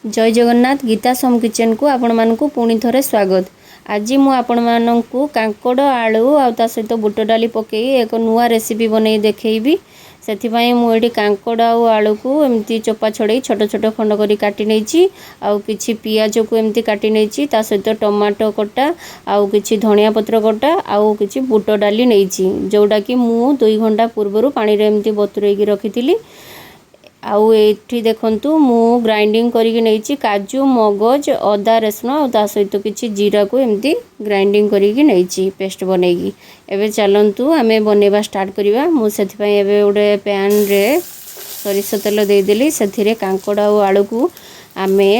जय जगन्नाथ गीता सम किचन को आपण मानकु पुणी थरे स्वागत। आज मु आपण मानकु कांकोड़ आलू आ ता सहित बुट डाली पकई एक नुआ रेसिपी बनै देखैबी। सेथिपाई मु एठी कांकोड़ आ आलू को एमती चोपा छड़े छोट छोट खंड करी काटी नैची आ किछि पियाज को एमती काटी नैची ता सहित टमाटो कटा आ किछि धनिया पत्र कटा आ किछि बुट डाली नैची जोडा कि मु 2 घंटा पूर्वरु पानी रे एमती बतुरई की रखिथिली। आउ एठी देखंतु मु ग्राइंडिंग करिक नैची काजू मगज अदा रसुण आ ता सहित किछि जीरा को एमती ग्राइंडिंग करिक नैची पेस्ट बनेगी। एबे चलंतु आमे बनेबा स्टार्ट करिवा। मु सेथि पय एबे ओडे पैन रे सरिष तेल दे देली। सेथिरे कांकोड़ आ आलू को आमे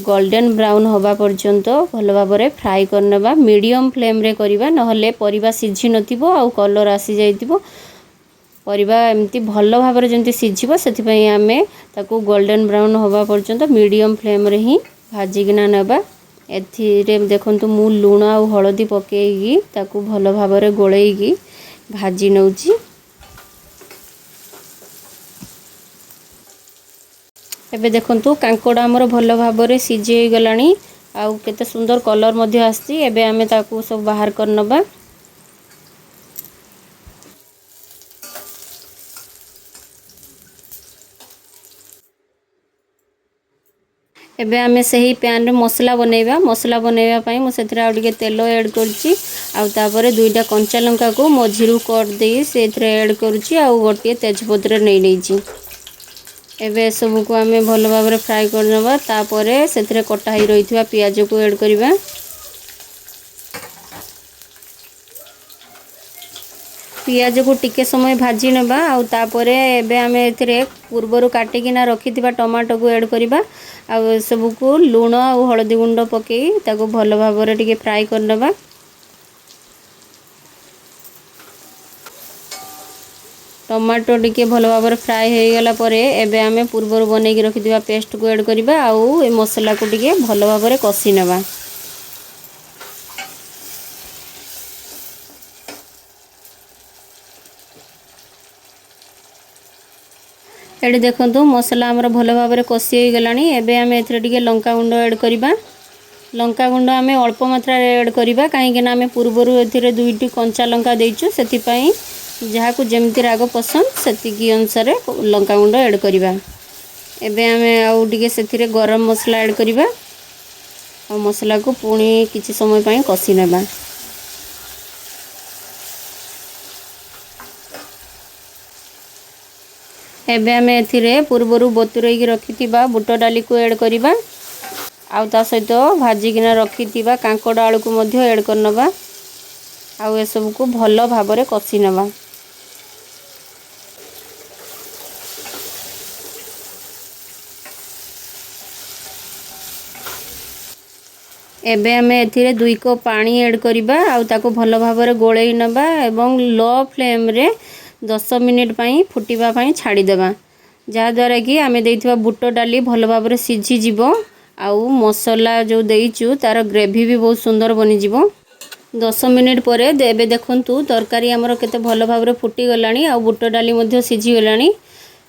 गोल्डन ब्राउन होबा पर्यंत भलो भाबरे फ्राई करनबा। मीडियम फ्लेम रे करिवा नहले परिबा सिझी नथिबो आ कलर आसी जाइतिबो। परिबा एमती भलो भाबरे जंती सिझिबो सेथिपई आमे ताकू गोल्डन ब्राउन होबा पर्यंत मीडियम फ्लेम रे ही भाजिकिना नेबा। एथिरे देखंतु मु लूण आ हळदी पकेइगी ताकू भलो भाबरे गोळेइगी भाजी नउची। एबे देखंतु कांकोड़ा हमर भलो भाबरे सिझे गलानी आ केते सुंदर कलर मध्ये आस्ती। एबे आमे ताकू सब बाहर करनबा। एबे आमे सही पैन रे मसला बनेबा। मसला बनेबा पई मु सेथरा आ डिके तेल ऐड करची आ तापरे दुईटा कंचा लंका को मझिरु कट देई सेथरे ऐड करची आ गोटे तेजपत्र नै नैची। एबे सब को आमे भलो भाबरे फ्राई करनबा। तापरे सेथरे कटा ही रहितबा पियाज को ऐड करिबा। पियाज को टिके समय भाजी नेबा आ तापरे एबे आमे एथिरे पूर्वरु काटिकिना रखिथिबा टमाटो को ऐड करिबा आ सब को लूण आ हळदी गुंड पकेई ताको भलो भाबरे टिके फ्राई करनबा। टमाटो टिके भलो भाबरे फ्राई हे गेला परे एबे आमे पूर्वरु बनेकी रखिथिबा पेस्ट को ऐड करिबा आ ए मसला को टिके भलो भाबरे कसी नेबा। एडी देखंतु मसला हमर भलो भाबरे कसी हे गलानी। एबे आमे एथरे टिके लंका गुंड ऐड करिबा। लंका गुंड आमे अल्प मात्रा रे ऐड करिबा काहे कि ना आमे पूर्वरु एथिरे दुईटी कंचा लंका देइछु सेति पई जहा को जेमति राग पसंद सेति की अनुसार लंका गुंड ऐड करिबा। एबे आमे आउ टिके सेथिरे गरम मसला ऐड करिबा आ मसला को पुणी किछि समय पई कसी नेबा। एबे आमे एथिरे पूर्वरु बतुरई की रखिथिबा बुट डाली को ऐड करिबा आ ता सहित भाजिकिना रखिथिबा कांकोड़ आलू को मध्य ऐड करनबा आ ए सब को भलो भाबरे कसी नबा। एबे आमे एथिरे 2 कप पानी ऐड करिबा आ ताको भलो भाबरे गोळेई नबा एवं लो फ्लेम रे 10 मिनिट पई फुटिबा पई छाडी देबा। जा द्वारा कि आमे देइथिबा बुट डाली भलो भाबरे सिझी जिवो आ मसला जो देइचु तार ग्रेवी भी बहुत सुंदर बनी जिवो। 10 मिनिट परे एबे देखंतु तरकारी हमर केते भलो भाबरे फुटी गलानी आ बुट डाली मध्य सिझी गलानी।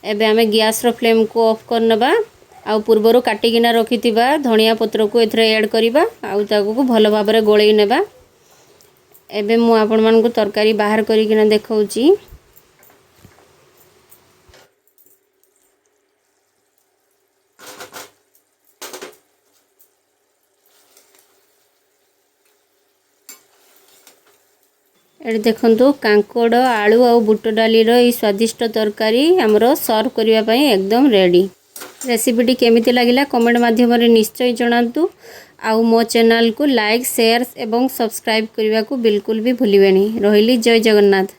एबे आमे गैस रो फ्लेम को ऑफ करनबा आ पूर्वरु काटिकिना रखिथिबा धनिया पत्र को एथरे ऐड करिबा आ ताको को भलो भाबरे गोळेई नेबा। एबे मु आपण मान को तरकारी बाहर करिकिना देखौची। एडी देखंतु कांकोड़ आलू आ बुट डाली रो ई स्वादिष्ट तरकारी हमरो सर्व करिवा पई एकदम रेडी। रेसिपीटी केमिति लागिला कमेंट माध्यम रे निश्चय जणांतु। आउ मो चैनल को लाइक शेयर एवं सब्सक्राइब करने को बिल्कुल भी भूलिबेनी। रहिली जय जगन्नाथ।